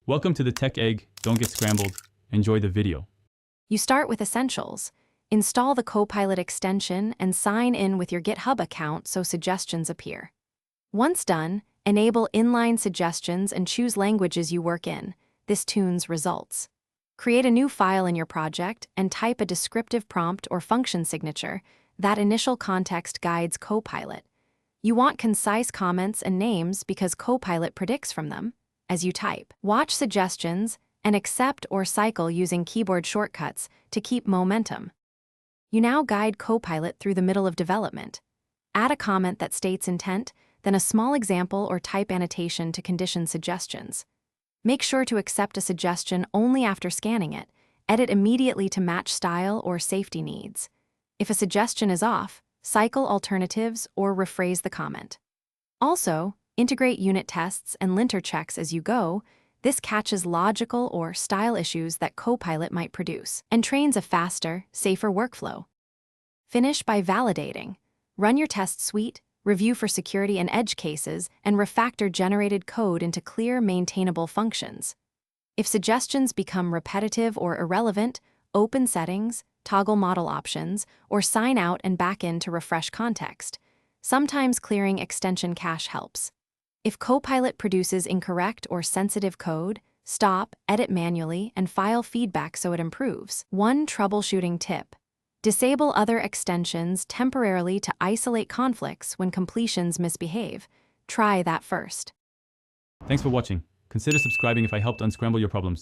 Welcome to the Tech Egg. Don't get scrambled. Enjoy the video. You start with Essentials. Install the Copilot extension and sign in with your GitHub account so suggestions appear. Once done, enable inline suggestions and choose languages you work in. This tunes results. Create a new file in your project and type a descriptive prompt or function signature. That initial context guides Copilot. You want concise comments and names because Copilot predicts from them as you type. Watch suggestions and accept or cycle using keyboard shortcuts to keep momentum. You now guide Copilot through the middle of development. Add a comment that states intent, then a small example or type annotation to condition suggestions. Make sure to accept a suggestion only after scanning it. Edit immediately to match style or safety needs. If a suggestion is off, cycle alternatives or rephrase the comment. Also, integrate unit tests and linter checks as you go. This catches logical or style issues that Copilot might produce and trains a faster, safer workflow. Finish by validating. Run your test suite, review for security and edge cases, and refactor generated code into clear, maintainable functions. If suggestions become repetitive or irrelevant, open settings, toggle model options, or sign out and back in to refresh context. Sometimes clearing extension cache helps. If Copilot produces incorrect or sensitive code, stop, edit manually, and file feedback so it improves. One troubleshooting tip: disable other extensions temporarily to isolate conflicts when completions misbehave. Try that first. Thanks for watching. Consider subscribing if I helped unscramble your problems.